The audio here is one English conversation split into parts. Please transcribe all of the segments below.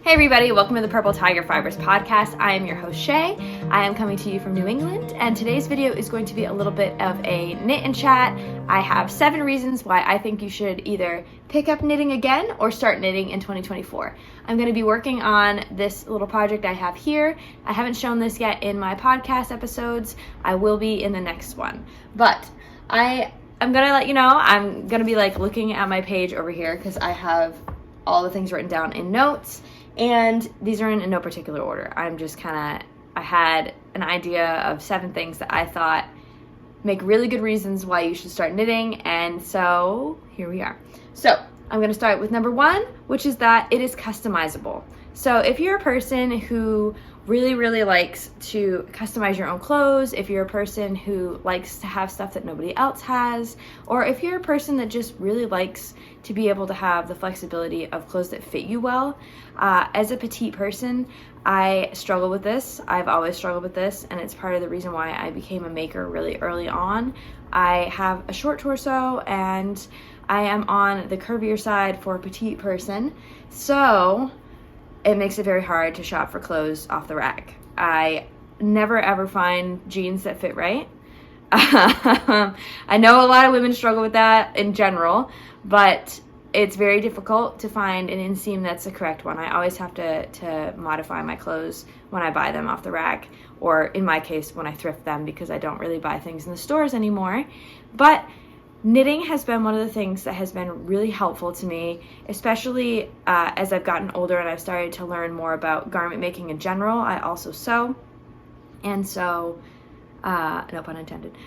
Hey everybody, welcome to the Purple Tiger Fibers podcast. I am your host Shay. I am coming to you from New England, and today's video is going to be a little bit of a knit and chat. I have 7 reasons why I think you should either pick up knitting again or start knitting in 2024. I'm going to be working on this little project I have here. I haven't shown this yet in my podcast episodes. I will be in the next one, but I'm going to let you know, I'm going to be looking at my page over here because I have all the things written down in notes. And these are in no particular order. I had an idea of 7 things that I thought make really good reasons why you should start knitting. And so here we are. So I'm going to start with number 1, which is that it is customizable. So if you're a person who really likes to customize your own clothes, if you're a person who likes to have stuff that nobody else has, or if you're a person that just really likes to be able to have the flexibility of clothes that fit you well, as a petite person, I struggle with this. I've always struggled with this, and it's part of the reason why I became a maker really early on. I have a short torso, and I am on the curvier side for a petite person, so it makes it very hard to shop for clothes off the rack. I never ever find jeans that fit right. I know a lot of women struggle with that in general, but it's very difficult to find an inseam that's the correct one. I always have to modify my clothes when I buy them off the rack, or in my case, when I thrift them, because I don't really buy things in the stores anymore. But knitting has been one of the things that has been really helpful to me, especially as I've gotten older and I've started to learn more about garment making in general. I also sew, and so, no pun intended,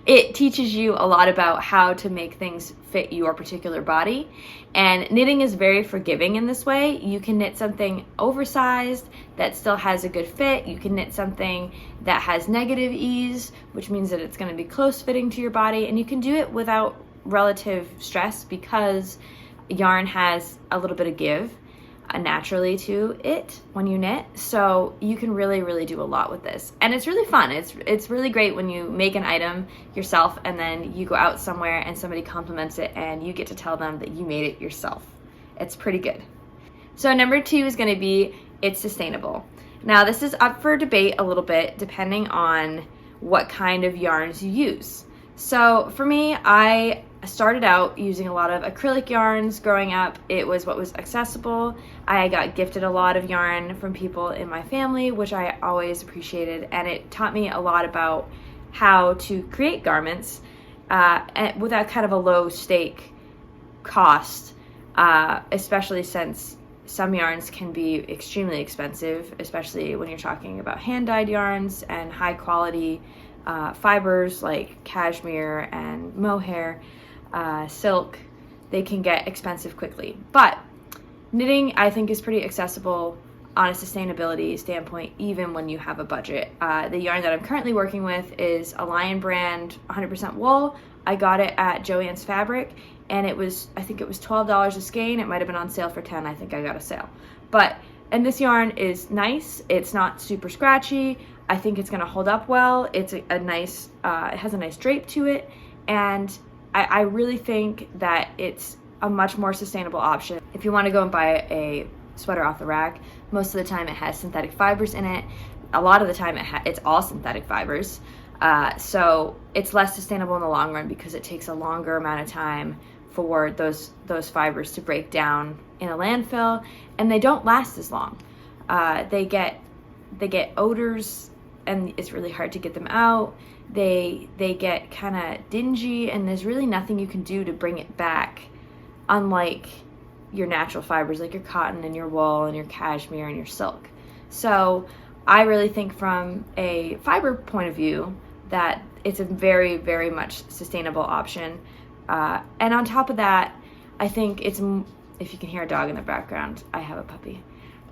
it teaches you a lot about how to make things fit your particular body. And knitting is very forgiving in this way. You can knit something oversized that still has a good fit. You can knit something that has negative ease, which means that it's going to be close fitting to your body, and you can do it without relative stress because yarn has a little bit of give naturally to it when you knit. So you can really do a lot with this, and it's really fun. It's really great when you make an item yourself and then you go out somewhere and somebody compliments it and you get to tell them that you made it yourself. It's pretty good. So number 2 is going to be it's sustainable. Now this is up for debate a little bit depending on what kind of yarns you use. So for me, I started out using a lot of acrylic yarns growing up. It was what was accessible. I got gifted a lot of yarn from people in my family, which I always appreciated, and it taught me a lot about how to create garments without kind of a low stake cost, especially since some yarns can be extremely expensive, especially when you're talking about hand-dyed yarns and high quality fibers like cashmere and mohair, silk. They can get expensive quickly. But knitting, I think, is pretty accessible on a sustainability standpoint, even when you have a budget. The yarn that I'm currently working with is a Lion brand 100% wool. I got it at Joann's Fabric, and I think it was $12 a skein. It might have been on sale for $10. I think I got a sale. And this yarn is nice. It's not super scratchy. I think it's gonna hold up well. It's a nice, it has a nice drape to it, and I really think that it's a much more sustainable option. If you want to go and buy a sweater off the rack, most of the time it has synthetic fibers in it. A lot of the time it's all synthetic fibers. So it's less sustainable in the long run because it takes a longer amount of time for those fibers to break down in a landfill, and they don't last as long. They get odors, and it's really hard to get them out. They get kind of dingy, and there's really nothing you can do to bring it back, unlike your natural fibers like your cotton and your wool and your cashmere and your silk. So I really think from a fiber point of view that it's a very much sustainable option. And on top of that, I think it's, if you can hear a dog in the background, I have a puppy.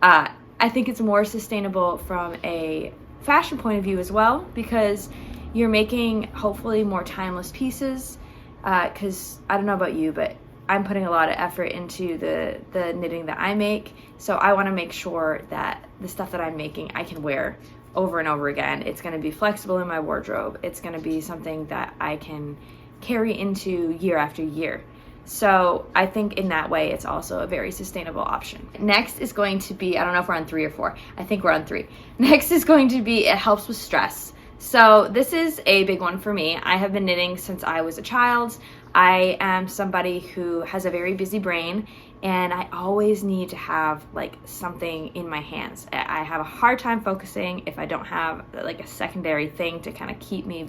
I think it's more sustainable from a fashion point of view as well, because you're making hopefully more timeless pieces, because I don't know about you, but I'm putting a lot of effort into the knitting that I make, so I want to make sure that the stuff that I'm making I can wear over and over again. It's going to be flexible in my wardrobe. It's going to be something that I can carry into year after year. So I think in that way, it's also a very sustainable option. Next is going to be, I don't know if we're on 3 or 4. I think we're on 3. Next is going to be, it helps with stress. So this is a big one for me. I have been knitting since I was a child. I am somebody who has a very busy brain, and I always need to have like something in my hands. I have a hard time focusing if I don't have like a secondary thing to kind of keep me,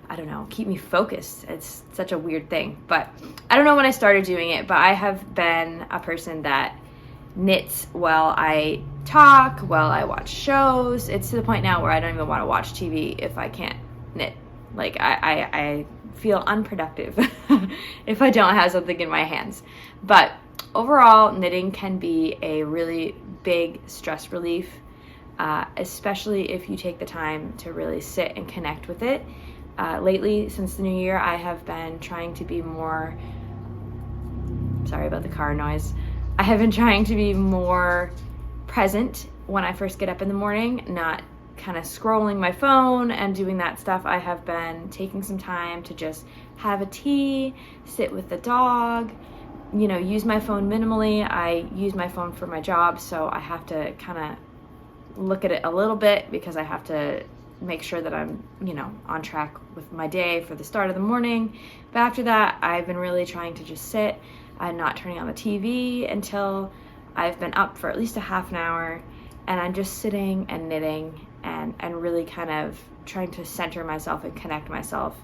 I don't know, keep me focused. It's such a weird thing, but I don't know when I started doing it, but I have been a person that knits while I talk, while I watch shows. It's to the point now where I don't even want to watch TV if I can't knit. Like I feel unproductive if I don't have something in my hands. But overall, knitting can be a really big stress relief, especially if you take the time to really sit and connect with it. Lately, since the new year, I have been trying to be more, sorry about the car noise. I have been trying to be more present when I first get up in the morning, not kind of scrolling my phone and doing that stuff. I have been taking some time to just have a tea, sit with the dog, you know, use my phone minimally. I use my phone for my job, so I have to kind of look at it a little bit because I have to make sure that I'm, you know, on track with my day for the start of the morning. But after that, I've been really trying to just sit and not turning on the TV until I've been up for at least a half an hour, and I'm just sitting and knitting and really kind of trying to center myself and connect myself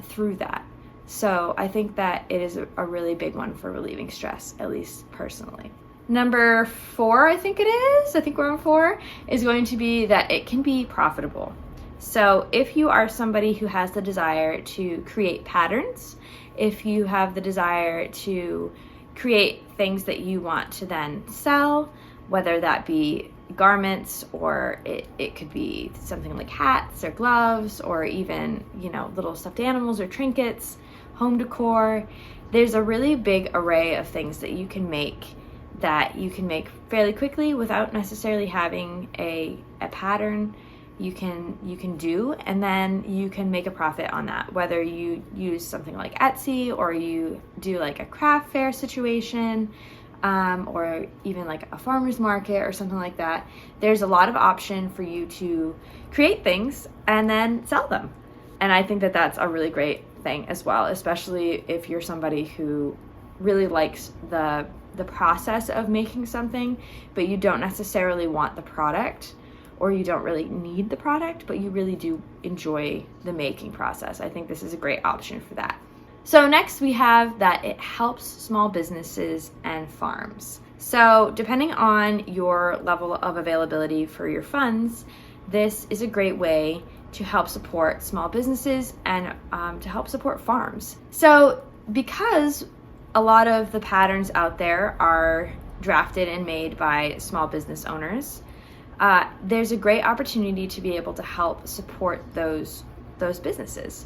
through that. So I think that it is a really big one for relieving stress, at least personally. Number 4, I think it is, I think we're on 4, is going to be that it can be profitable. So if you are somebody who has the desire to create patterns, if you have the desire to create things that you want to then sell, whether that be garments or it could be something like hats or gloves or even, you know, little stuffed animals or trinkets, home decor, there's a really big array of things that you can make fairly quickly without necessarily having a pattern you can do, and then you can make a profit on that, whether you use something like Etsy or you do like a craft fair situation, or even like a farmer's market or something like that. There's a lot of option for you to create things and then sell them. And I think that that's a really great thing as well, especially if you're somebody who really likes the process of making something, but you don't necessarily want the product, or you don't really need the product, but you really do enjoy the making process. I think this is a great option for that. So next we have that it helps small businesses and farms. So depending on your level of availability for your funds, this is a great way to help support small businesses and to help support farms. So because a lot of the patterns out there are drafted and made by small business owners, there's a great opportunity to be able to help support those businesses.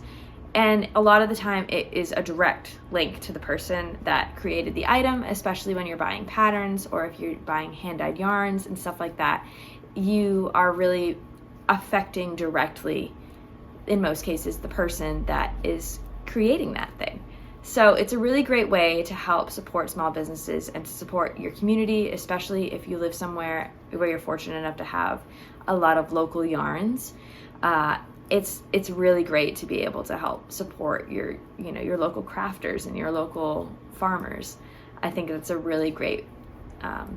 And a lot of the time it is a direct link to the person that created the item, especially when you're buying patterns or if you're buying hand-dyed yarns and stuff like that. You are really affecting directly, in most cases, the person that is creating that thing. So it's a really great way to help support small businesses and to support your community, especially if you live somewhere where you're fortunate enough to have a lot of local yarns. It's really great to be able to help support your local crafters and your local farmers. I think that's a really great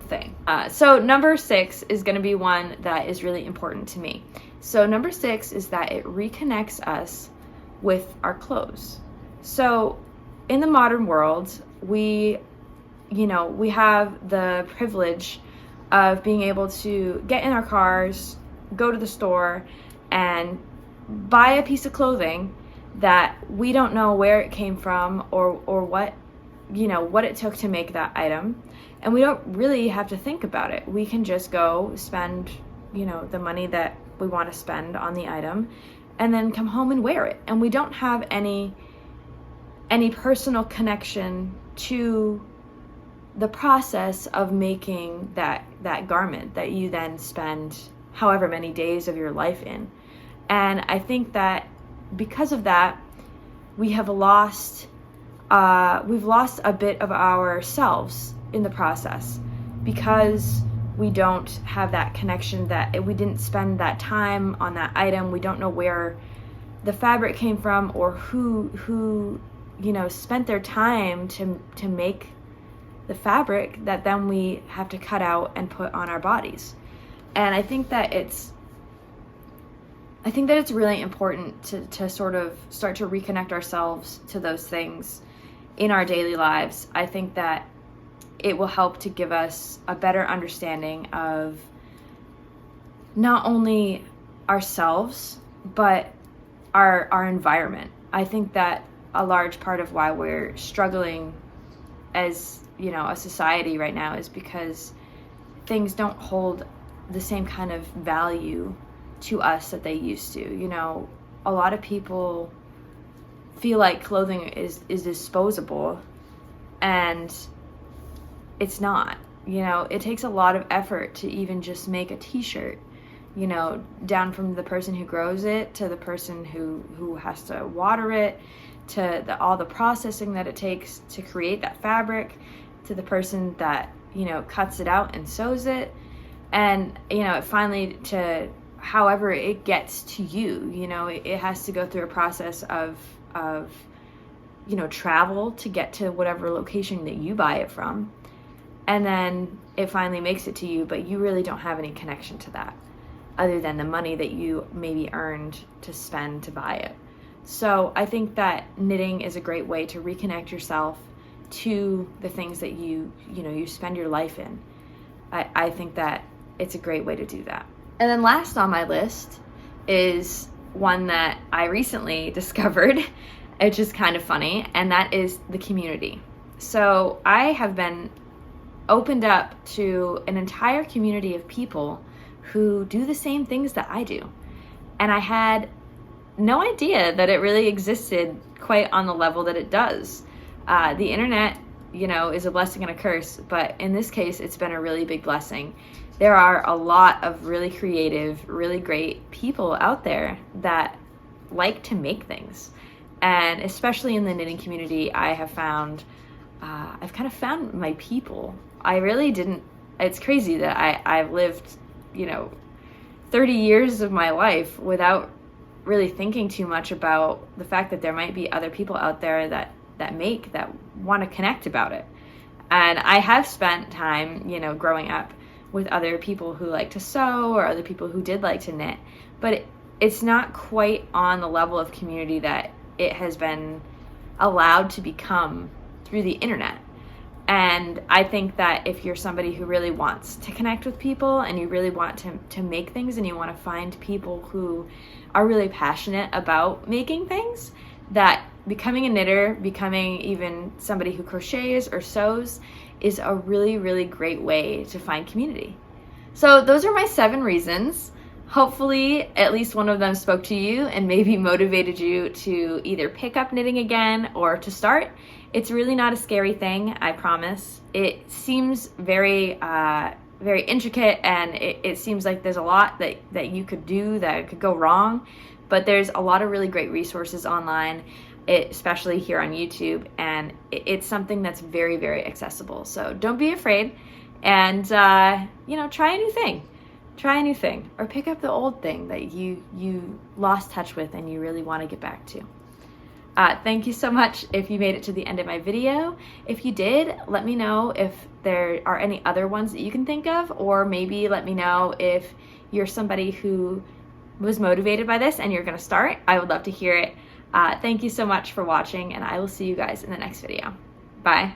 thing. So number 6 is going to be one that is really important to me. So number 6 is that it reconnects us with our clothes. So in the modern world, we have the privilege of being able to get in our cars, go to the store, and buy a piece of clothing that we don't know where it came from or what it took to make that item. And we don't really have to think about it. We can just go spend, the money that we want to spend on the item and then come home and wear it. And we don't have any personal connection to the process of making that garment that you then spend however many days of your life in. And I think that because of that, we have lost we've lost a bit of ourselves in the process, because we don't have that connection, that we didn't spend that time on that item. We don't know where the fabric came from, or who spent their time to make the fabric that then we have to cut out and put on our bodies. And I think that it's really important to sort of start to reconnect ourselves to those things in our daily lives. I think that it will help to give us a better understanding of not only ourselves, but our environment. I think that a large part of why we're struggling as, a society right now is because things don't hold the same kind of value to us that they used to. A lot of people feel like clothing is disposable, and it's not. It takes a lot of effort to even just make a t-shirt, down from the person who grows it to the person who has to water it, to all the processing that it takes to create that fabric, to the person that cuts it out and sews it, and finally to however it gets to you. It has to go through a process of travel to get to whatever location that you buy it from, and then it finally makes it to you, but you really don't have any connection to that other than the money that you maybe earned to spend to buy it. So I think that knitting is a great way to reconnect yourself to the things that you spend your life in. I think that it's a great way to do that. And then last on my list is one that I recently discovered. It's just kind of funny, and that is the community. So I have been opened up to an entire community of people who do the same things that I do. And I had no idea that it really existed quite on the level that it does. The internet, is a blessing and a curse, but in this case, it's been a really big blessing. There are a lot of really creative, really great people out there that like to make things. And especially in the knitting community, I have found, I've kind of found my people. I really didn't, it's crazy that I've lived, 30 years of my life without really thinking too much about the fact that there might be other people out there that want to connect about it. And I have spent time, growing up with other people who like to sew, or other people who did like to knit, but it's not quite on the level of community that it has been allowed to become through the internet. And I think that if you're somebody who really wants to connect with people, and you really want to make things, and you want to find people who are really passionate about making things, that becoming a knitter, becoming even somebody who crochets or sews, is a really, really great way to find community. So those are my 7 reasons. Hopefully at least one of them spoke to you and maybe motivated you to either pick up knitting again or to start. It's really not a scary thing, I promise. It seems very very intricate, and it seems like there's a lot that you could do that could go wrong, but there's a lot of really great resources online, especially here on YouTube, and it's something that's very, very accessible. So don't be afraid, and try a new thing. Try a new thing, or pick up the old thing that you lost touch with and you really want to get back to. Thank you so much if you made it to the end of my video. If you did, let me know if there are any other ones that you can think of, or maybe let me know if you're somebody who was motivated by this and you're going to start. I would love to hear it. Thank you so much for watching, and I will see you guys in the next video. Bye.